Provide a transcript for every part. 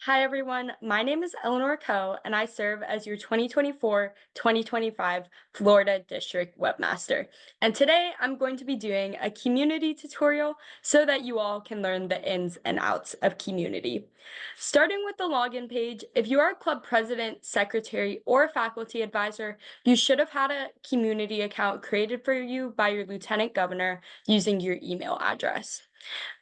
Hi, everyone. My name is Eleanor Koh, and I serve as your 2024-2025 Florida District Webmaster. And today I'm going to be doing a Keymmunity tutorial so that you all can learn the ins and outs of Keymmunity. Starting with the login page, if you are a club president, secretary, or faculty advisor, you should have had a Keymmunity account created for you by your lieutenant governor using your email address.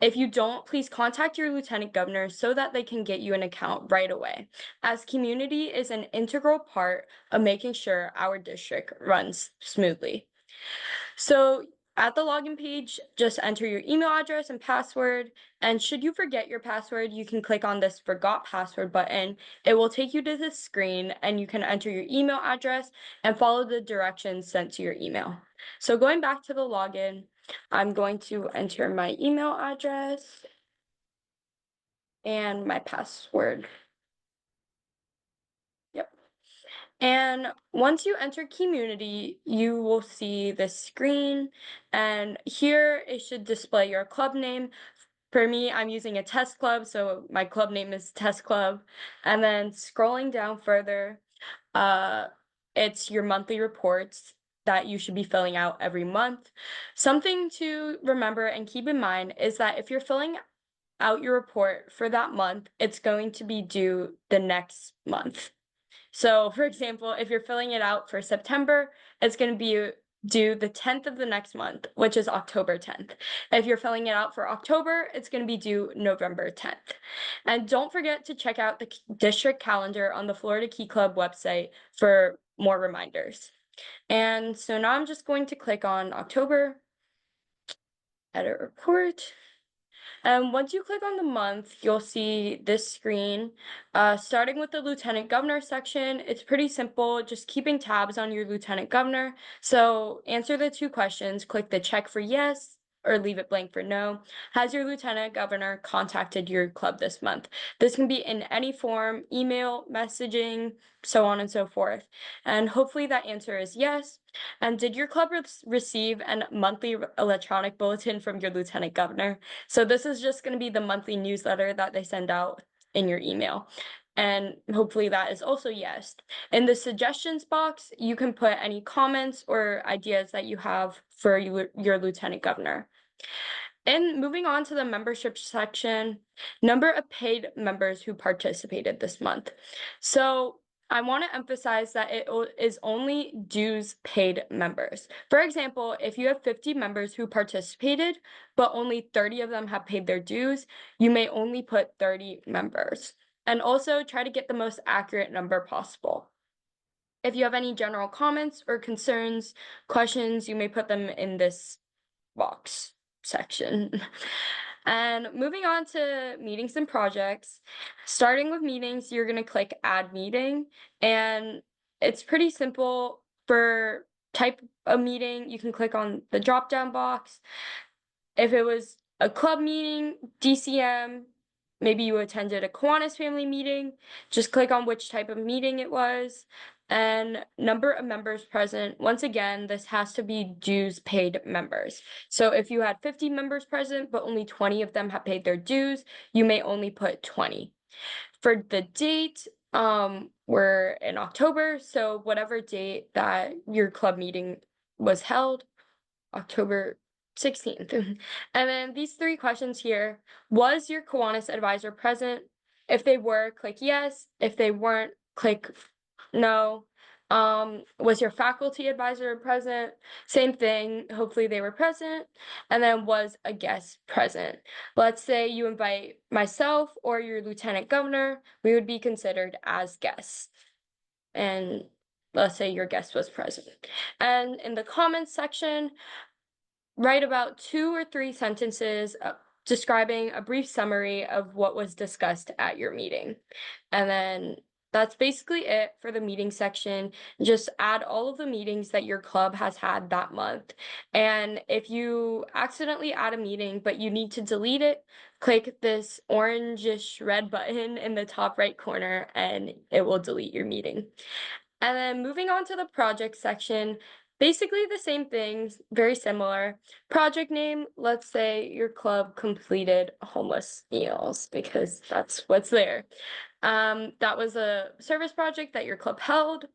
If you don't, please contact your lieutenant governor so that they can get you an account right away, as Keymmunity is an integral part of making sure our district runs smoothly. So at the login page, just enter your email address and password. And should you forget your password, you can click on this Forgot Password button. It will take you to this screen and you can enter your email address and follow the directions sent to your email. So going back to the login, I'm going to enter my email address and my password. Yep. And once you enter Keymmunity, you will see this screen, and here it should display your club name. For me, I'm using a test club, so my club name is Test Club. And then scrolling down further, uh, it's your monthly reports that you should be filling out every month. Something to remember and keep in mind is that if you're filling out your report for that month, it's going to be due the next month. So, for example, if you're filling it out for September, it's going to be due the 10th of the next month, which is October 10th. If you're filling it out for October, it's going to be due November 10th. And don't forget to check out the district calendar on the Florida Key Club website for more reminders. And so now I'm just going to click on October, edit report. And once you click on the month, you'll see this screen. Starting with the Lieutenant Governor section, it's pretty simple, just keeping tabs on your Lieutenant Governor. So answer the two questions, click the check for yes, or leave it blank for no. Has your Lieutenant Governor contacted your club this month? This can be in any form, email, messaging, so on and so forth. And hopefully that answer is yes. And did your club receive a monthly electronic bulletin from your Lieutenant Governor? So this is just going to be the monthly newsletter that they send out in your email. And hopefully that is also yes. In the suggestions box, you can put any comments or ideas that you have for your Lieutenant Governor. And moving on to the membership section, number of paid members who participated this month. So I want to emphasize that it is only dues paid members. For example, if you have 50 members who participated, but only 30 of them have paid their dues, you may only put 30 members. And also try to get the most accurate number possible. If you have any general comments or concerns, questions, you may put them in this box section. And moving on to meetings and projects, starting with meetings, you're going to click add meeting, and it's pretty simple. For type of meeting, you can click on the drop down box. If it was a club meeting, DCM, maybe you attended a Kiwanis family meeting, just click on which type of meeting it was. And number of members present, once again, this has to be dues paid members. So if you had 50 members present, but only 20 of them have paid their dues, you may only put 20. For the date, we're in October, so whatever date that your club meeting was held, October 16th. And then these three questions here: was your Kiwanis advisor present? If they were, click yes. If they weren't, click no. Was your faculty advisor present? Same thing, hopefully they were present. And then was a guest present? Let's say you invite myself or your lieutenant governor, we would be considered as guests. And let's say your guest was present. And in the comments section, write about 2 or 3 sentences describing a brief summary of what was discussed at your meeting. And then that's basically it for the meeting section. Just add all of the meetings that your club has had that month. And if you accidentally add a meeting, but you need to delete it, click this orangish red button in the top right corner and it will delete your meeting. And then moving on to the project section, basically the same things, very similar. Project name, let's say your club completed homeless meals because that's what's there. That was a service project that your club held.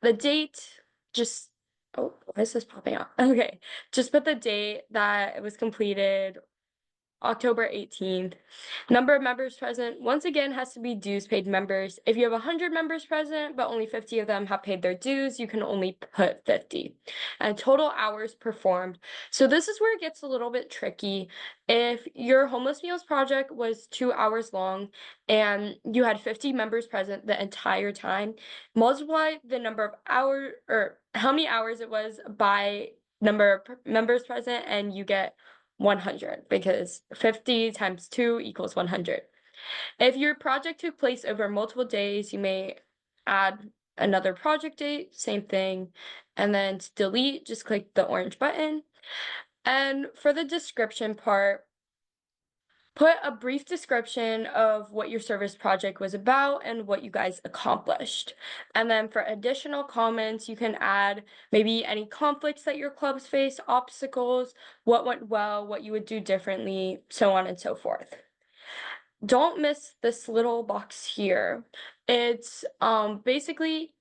The date, just, oh, why is this popping up? Okay, just put the date that it was completed, October 18th. Number of members present, once again, has to be dues paid members. If you have 100 members present, but only 50 of them have paid their dues, you can only put 50. And total hours performed. So this is where it gets a little bit tricky. If your homeless meals project was 2 hours long and you had 50 members present the entire time, multiply the number of hours, or how many hours it was, by number of members present, and you get 100, because 50 times 2 equals 100. If your project took place over multiple days, you may add another project date, same thing. And then to delete, just click the orange button. And for the description part, put a brief description of what your service project was about and what you guys accomplished. And then for additional comments, you can add maybe any conflicts that your clubs face, obstacles, what went well, what you would do differently, so on and so forth. Don't miss this little box here. It's basically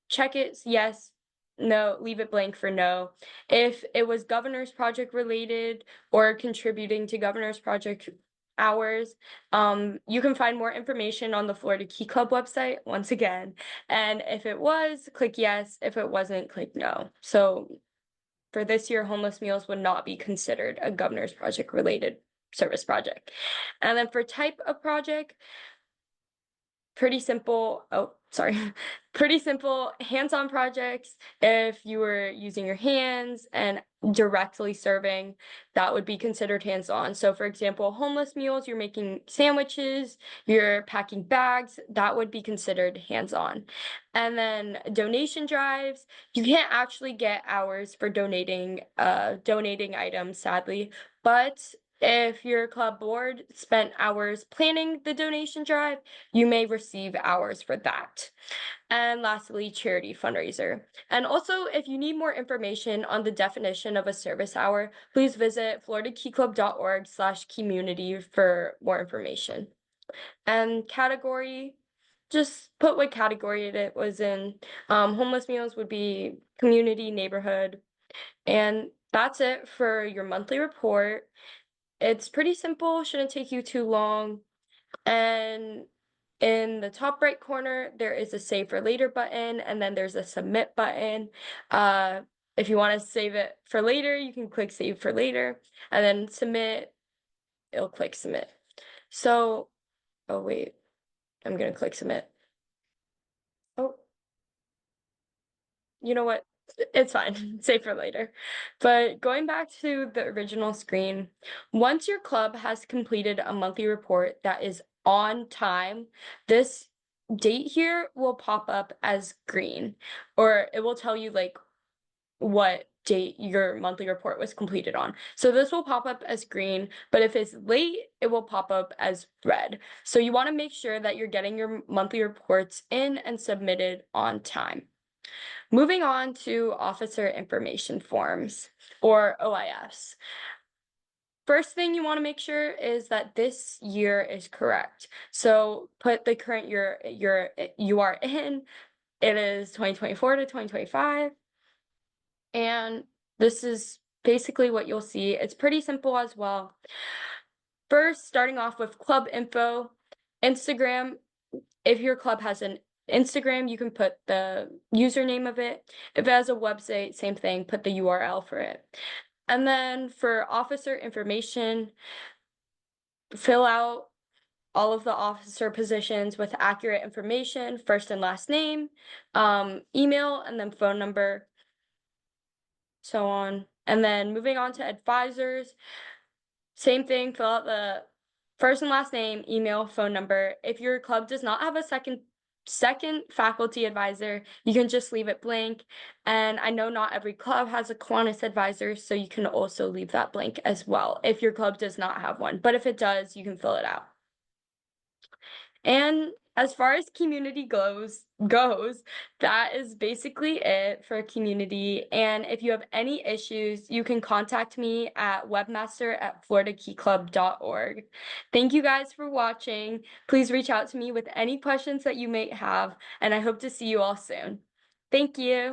check it yes, no, leave it blank for no. If it was governor's project related or contributing to governor's project hours, you can find more information on the Florida Key Club website once again. And if it was, click yes. If it wasn't, click no. So for this year, homeless meals would not be considered a governor's project related service project. And then for type of project, pretty simple. Oh, sorry. Pretty simple hands-on projects. If you were using your hands and directly serving, that would be considered hands-on. So for example, homeless meals, you're making sandwiches, you're packing bags, that would be considered hands-on. And then donation drives, you can't actually get hours for donating items, sadly, but if your club board spent hours planning the donation drive, you may receive hours for that. And lastly, charity fundraiser. And also, if you need more information on the definition of a service hour, please visit floridakeyclub.org/Keymmunity for more information. And category, just put what category it was in. Homeless meals would be community, neighborhood. And that's it for your monthly report. It's pretty simple, shouldn't take you too long. And in the top right corner, there is a save for later button, and then there's a submit button. If you want to save it for later, you can click save for later, and then submit, it'll click submit. So, oh wait, I'm gonna click submit. Oh, you know what? It's fine, save for later. But going back to the original screen, once your club has completed a monthly report that is on time, this date here will pop up as green, or it will tell you like what date your monthly report was completed on. So this will pop up as green, but if it's late, it will pop up as red. So you want to make sure that you're getting your monthly reports in and submitted on time. Moving on to officer information forms, or OIFs. First thing you want to make sure is that this year is correct. So put the current year you are in. It is 2024 to 2025. And this is basically what you'll see. It's pretty simple as well. First, starting off with club info, Instagram. If your club has an Instagram, you can put the username of it. If it has a website, same thing, put the URL for it. And then for officer information, fill out all of the officer positions with accurate information, first and last name, email, and then phone number, so on. And then moving on to advisors, same thing, fill out the first and last name, email, phone number. If your club does not have a second faculty advisor, you can just leave it blank. And I know not every club has a Kiwanis advisor, so you can also leave that blank as well if your club does not have one. But if it does, you can fill it out. And as far as community goes, that is basically it for community. And if you have any issues, you can contact me at webmaster@floridakeyclub.org. Thank you guys for watching. Please reach out to me with any questions that you may have, and I hope to see you all soon. Thank you.